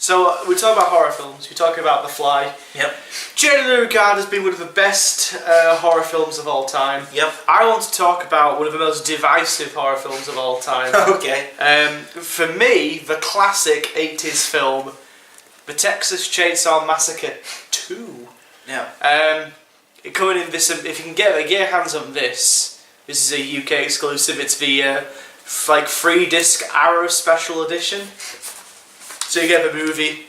So we talk about horror films. We talk about The Fly. Yep. Generally regarded as being one of the best horror films of all time. Yep. I want to talk about one of the most divisive horror films of all time. Okay. For me, the classic 80s film, The Texas Chainsaw Massacre 2. Yeah. Coming in this, if you can get your hands on this is a UK exclusive. It's the 3-disc Arrow Special Edition. So you get the movie,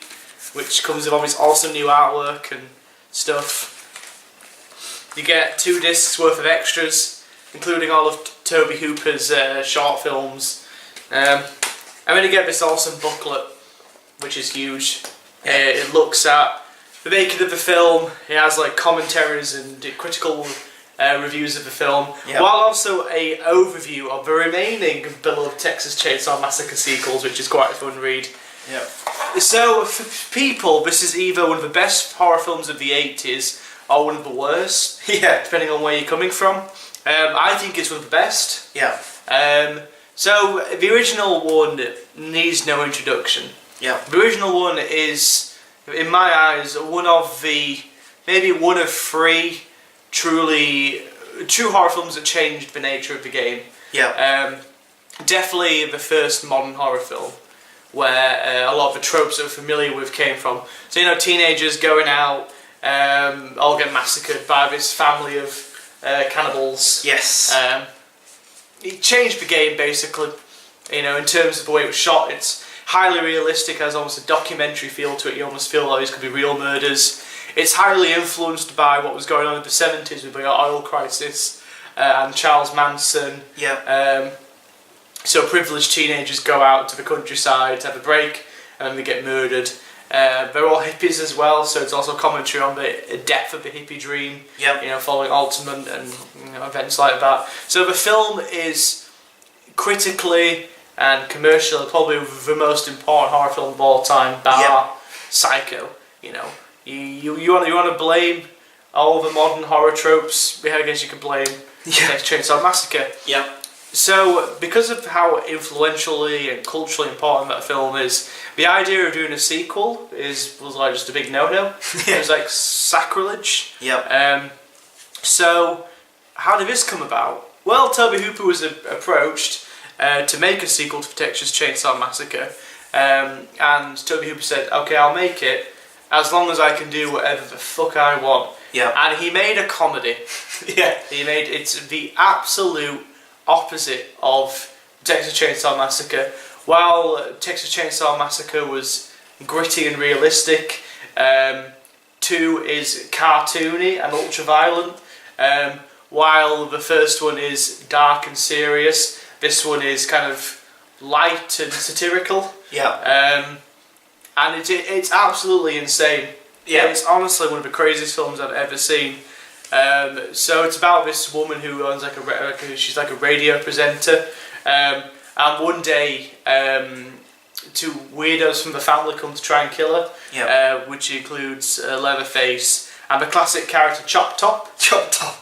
which comes with all this awesome new artwork and stuff. You get 2 discs worth of extras, including all of Toby Hooper's short films. And then you get this awesome booklet, which is huge. It looks at the making of the film. It has like commentaries and critical reviews of the film, while also a overview of the remaining beloved Texas Chainsaw Massacre sequels, which is quite a fun read. Yeah. So for people, this is either one of the best horror films of the 80s or one of the worst. Yeah. Depending on where you're coming from. I think it's one of the best. Yeah. So the original one needs no introduction. Yeah. The original one is, in my eyes, one of 3 true horror films that changed the nature of the game. Yeah. Definitely the first modern horror film where a lot of the tropes that we're familiar with came from. So, teenagers going out, all get massacred by this family of cannibals. Yes. It changed the game, basically. In terms of the way it was shot, it's highly realistic, has almost a documentary feel to it. You almost feel like these could be real murders. It's highly influenced by what was going on in the 70s with the oil crisis and Charles Manson. Yeah. So privileged teenagers go out to the countryside to have a break, and then they get murdered. They're all hippies as well, so it's also commentary on the depth of the hippie dream. Yep. Following Altamont and events like that. So the film is critically and commercially probably the most important horror film of all time, bar Psycho. You want to blame all the modern horror tropes. I guess you can blame Texas Chainsaw Massacre. Yeah. So, because of how influentially and culturally important that film is, the idea of doing a sequel was like just a big no-no. It was like sacrilege. Yeah. So, how did this come about? Well, Toby Hooper was approached to make a sequel to Texas Chainsaw Massacre, and Toby Hooper said, "Okay, I'll make it as long as I can do whatever the fuck I want." Yeah. And he made a comedy. It's the absolute opposite of Texas Chainsaw Massacre. While Texas Chainsaw Massacre was gritty and realistic, 2 is cartoony and ultra-violent, while the first one is dark and serious, this one is kind of light and satirical. Yeah. And it's absolutely insane. Yeah. It's honestly one of the craziest films I've ever seen. So it's about this woman who owns she's like a radio presenter, and one day 2 weirdos from the family come to try and kill her, which includes Leatherface and the classic character Chop Top. Chop Top.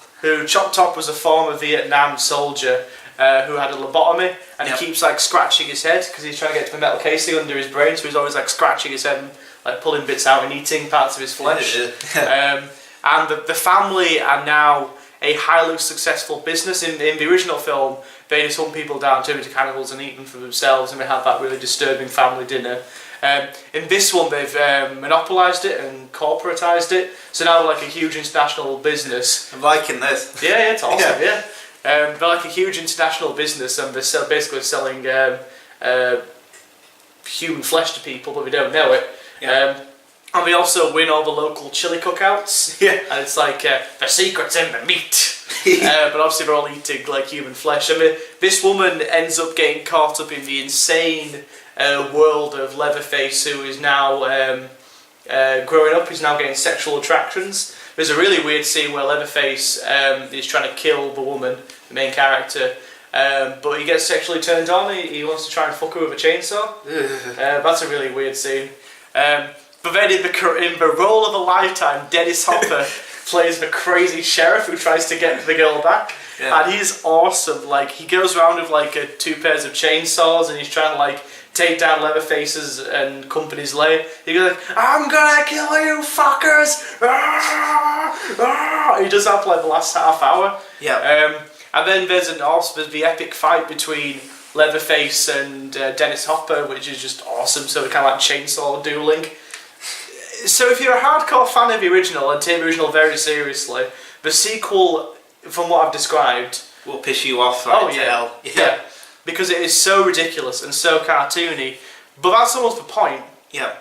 Chop Top was a former Vietnam soldier who had a lobotomy, and he keeps like scratching his head because he's trying to get to the metal casing under his brain, so he's always like scratching his head and like pulling bits out and eating parts of his flesh. And the family are now a highly successful business. In the original film, they just hunt people down, turn into cannibals and eat them for themselves, and they have that really disturbing family dinner. In this one, they've monopolised it and corporatised it, so now they're like a huge international business. I'm liking this. Yeah, it's awesome, they're like a huge international business, and they're basically selling human flesh to people, but we don't know it. And we also win all the local chili cookouts. And it's like, the secret's in the meat. But obviously they're all eating like human flesh. I mean, this woman ends up getting caught up in the insane world of Leatherface, who is now growing up, he's now getting sexual attractions. There's a really weird scene where Leatherface is trying to kill the woman, the main character, but he gets sexually turned on. He wants to try and fuck her with a chainsaw. That's a really weird scene. But then in the role of a lifetime, Dennis Hopper plays the crazy sheriff who tries to get the girl back. And he's awesome. Like, he goes around with like 2 pairs of chainsaws, and he's trying to like take down Leatherface's and company's lair. He goes like, "I'm gonna kill you, fuckers!" He does that for like the last half hour. Yeah. And then there's the epic fight between Leatherface and Dennis Hopper, which is just awesome. So they're kind of like chainsaw dueling. So if you're a hardcore fan of the original and take the original very seriously, the sequel, from what I've described, will piss you off right to hell. Yeah, because it is so ridiculous and so cartoony. But that's almost the point. Yeah.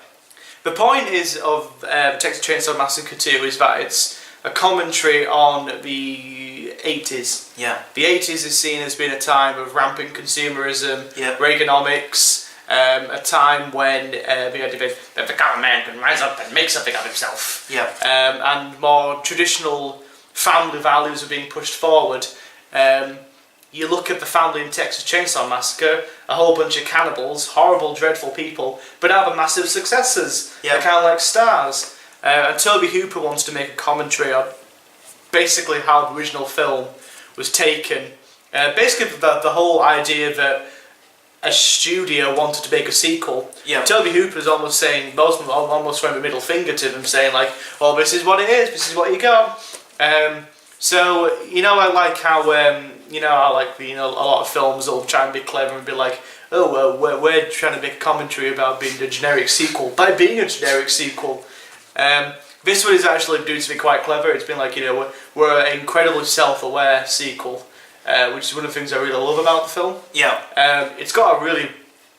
The point is of Texas Chainsaw Massacre 2 is that it's a commentary on the 80s. Yeah. The 80s is seen as being a time of rampant consumerism, Reaganomics, a time when the idea that the common man can rise up and make something of himself. Yeah. And more traditional family values are being pushed forward. You look at the family in Texas Chainsaw Massacre, a whole bunch of cannibals, horrible, dreadful people, but now they're massive successes. They're kind of like stars. And Tobe Hooper wants to make a commentary on basically how the original film was taken. Basically the whole idea that a studio wanted to make a sequel. Yeah. Tobe Hooper's almost saying, almost throwing a middle finger to them, saying like, "Oh, this is what it is. This is what you got." So I like how I like a lot of films will try and be clever and be like, "Oh well, we're trying to make a commentary about being a generic sequel by being a generic sequel." This one is actually doing something quite clever. It's been like we're an incredibly self-aware sequel, which is one of the things I really love about the film. Yeah. It's got a really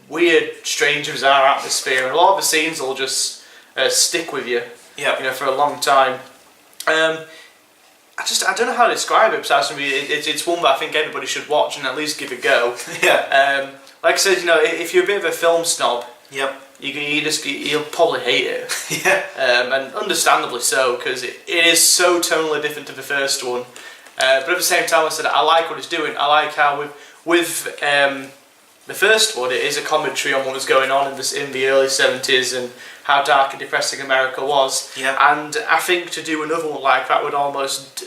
weird, strange, bizarre atmosphere, and a lot of the scenes will just stick with you. Yeah. For a long time. I don't know how to describe it. Besides, it's one that I think everybody should watch and at least give a go. Yeah. Like I said, if you're a bit of a film snob, Yep. you'll probably hate it. Yeah. And understandably so, because it is so tonally different to the first one. But at the same time, I said I like what it's doing. I like how with the first one, it is a commentary on what was going on in the early 70s and how dark and depressing America was. Yeah. And I think to do another one like that would almost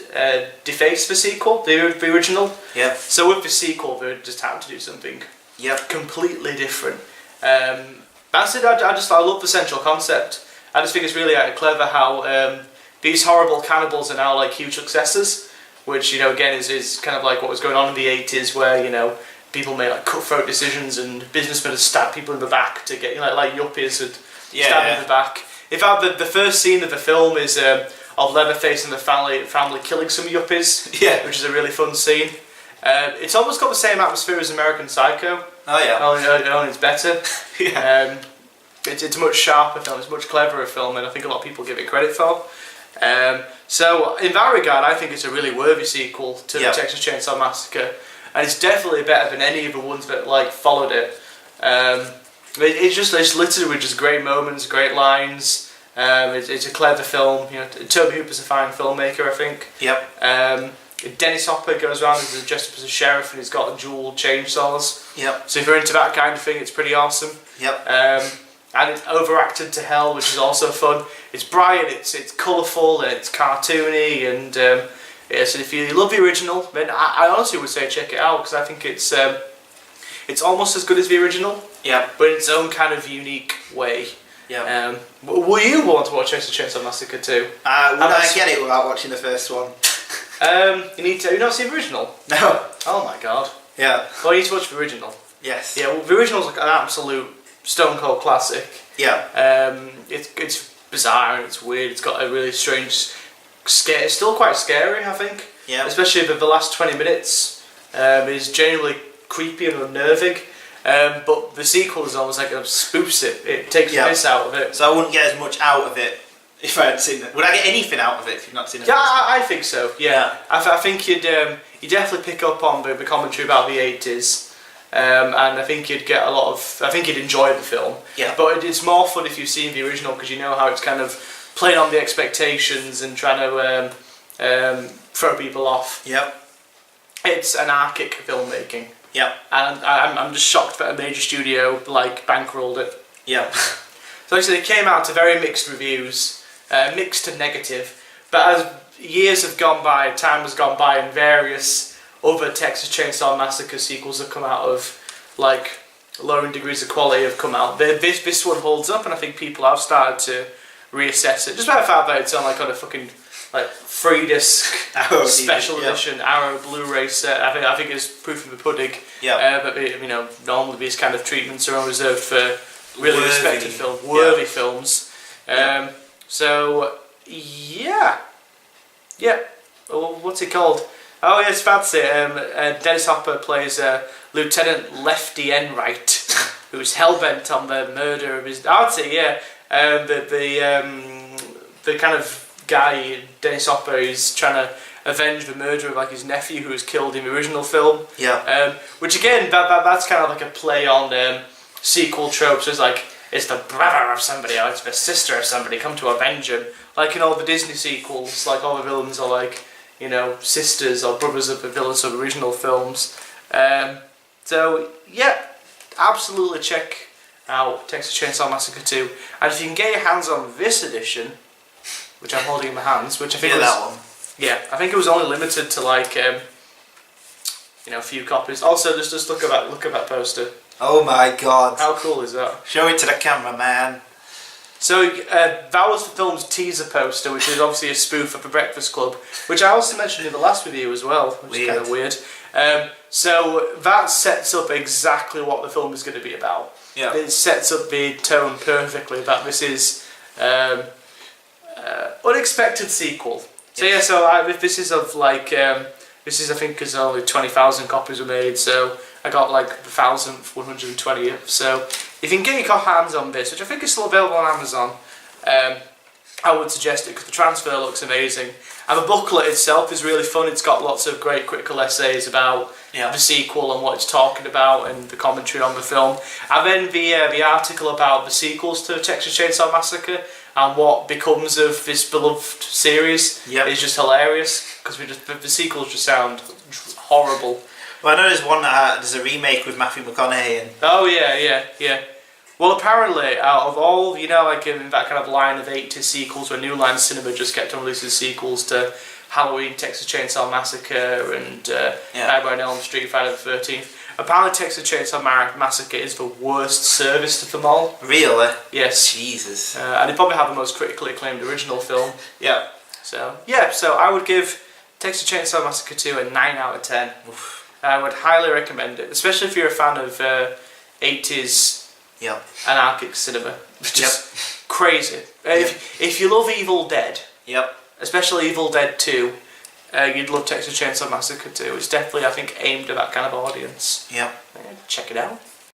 deface the sequel, the original. Yeah. So with the sequel, they just had to do something completely different. That's it. I love the central concept. I just think it's really clever how these horrible cannibals are now like huge successes, which again is kind of like what was going on in the 80s, where people made like cutthroat decisions and businessmen would stab people in the back to get like yuppies would stab in the back. In fact, the first scene of the film is of Leatherface and the family killing some yuppies, which is a really fun scene. It's almost got the same atmosphere as American Psycho. Oh yeah. Only it's better. It's a much sharper film. It's a much cleverer film, and I think a lot of people give it credit for. So in that regard, I think it's a really worthy sequel to the Texas Chainsaw Massacre, and it's definitely better than any of the ones that followed it. It's littered with just great moments, great lines. It's a clever film. Tobe Hooper's a fine filmmaker, I think. Yep. Dennis Hopper goes around dressed up as a sheriff, and he's got dual chainsaws. Yep. So if you're into that kind of thing, it's pretty awesome. Yep. And it's overacted to hell, which is also fun. It's bright, it's colourful, and it's cartoony, and so if you love the original, then I honestly would say check it out, because I think it's almost as good as the original, but in its own kind of unique way. Yeah. Will you want to watch Texas Chainsaw Massacre 2? Would I get it without watching the first one? You need to. Have you not seen the original? No. Oh my god. Yeah. Well, you need to watch the original. Yes. Yeah. Well, the original's like an absolute stone cold classic. Yeah. It's bizarre and it's weird. It's got a really strange scare. It's still quite scary, I think. Yeah. Especially the last 20 minutes. Is genuinely creepy and unnerving. But the sequel is almost like it spoofs it. It takes the piss out of it. So I wouldn't get as much out of it if I hadn't seen it. Would I get anything out of it if you've not seen it? Yeah, I think so. Yeah. I think you'd definitely pick up on the commentary about the 80s. And I think you'd get I think you'd enjoy the film. Yeah. But it's more fun if you've seen the original, because you know how it's kind of playing on the expectations and trying to throw people off. Yep. It's anarchic filmmaking. Yep. And I'm just shocked that a major studio bankrolled it. Yep. So actually, it came out to very mixed reviews, mixed to negative. But as years have gone by, time has gone by, and various other Texas Chainsaw Massacre sequels have come out of lowering degrees of quality have come out. This one holds up, and I think people have started to reassess it. Just by the fact that it's on like on a fucking like 3-disc special edition Arrow Blu-ray set. I think it's proof of the pudding. Yeah. But you know, normally these kind of treatments are reserved for really respected worthy films. So yeah. Well, what's it called? Oh yeah, it's fancy. Dennis Hopper plays Lieutenant Lefty Enright, who's hell-bent on the murder of his... I would say, the kind of guy, Dennis Hopper, is trying to avenge the murder of like his nephew who was killed in the original film. Yeah. Which again, that's kind of like a play on sequel tropes. It's like, it's the brother of somebody or it's the sister of somebody come to avenge him. Like in all the Disney sequels, like all the villains are like, you know, sisters or brothers of the villains of original films. So yeah, absolutely check out Texas Chainsaw Massacre 2. And if you can get your hands on this edition, which I'm holding in my hands, which I think was... that one. Yeah, I think it was only limited to like, you know, a few copies. Also, just look at that poster. Oh my god. How cool is that? Show it to the camera, man. So that was the film's teaser poster, which is obviously a spoof of The Breakfast Club, which I also mentioned in the last review as well, which is kind of weird. So that sets up exactly what the film is going to be about. Yeah. It sets up the tone perfectly that this is unexpected sequel. So yeah, so this is of like this is I think because only 20,000 copies were made, so I got like the 1,120th. So if you can get your hands on this, which I think is still available on Amazon, I would suggest it because the transfer looks amazing. And the booklet itself is really fun. It's got lots of great critical essays about the sequel and what it's talking about and the commentary on the film. And then the article about the sequels to Texas Chainsaw Massacre and what becomes of this beloved series is just hilarious because the sequels just sound horrible. Well, I know there's one there's a remake with Matthew McConaughey. Oh yeah. Well, apparently, out of all, you know, like in that kind of line of 80 sequels where New Line Cinema just kept on releasing sequels to Halloween, Texas Chainsaw Massacre, and Nightmare on Elm Street, Friday the 13th, apparently Texas Chainsaw Massacre is the worst service to them all. Really? Yes. Jesus. And they probably have the most critically acclaimed original film. Yeah. So I would give Texas Chainsaw Massacre 2 a 9 out of 10. Oof. I would highly recommend it, especially if you're a fan of 80s anarchic cinema. It's just crazy. If you love Evil Dead, especially Evil Dead 2, you'd love Texas Chainsaw Massacre 2. It's definitely, I think, aimed at that kind of audience. Yeah. Check it out.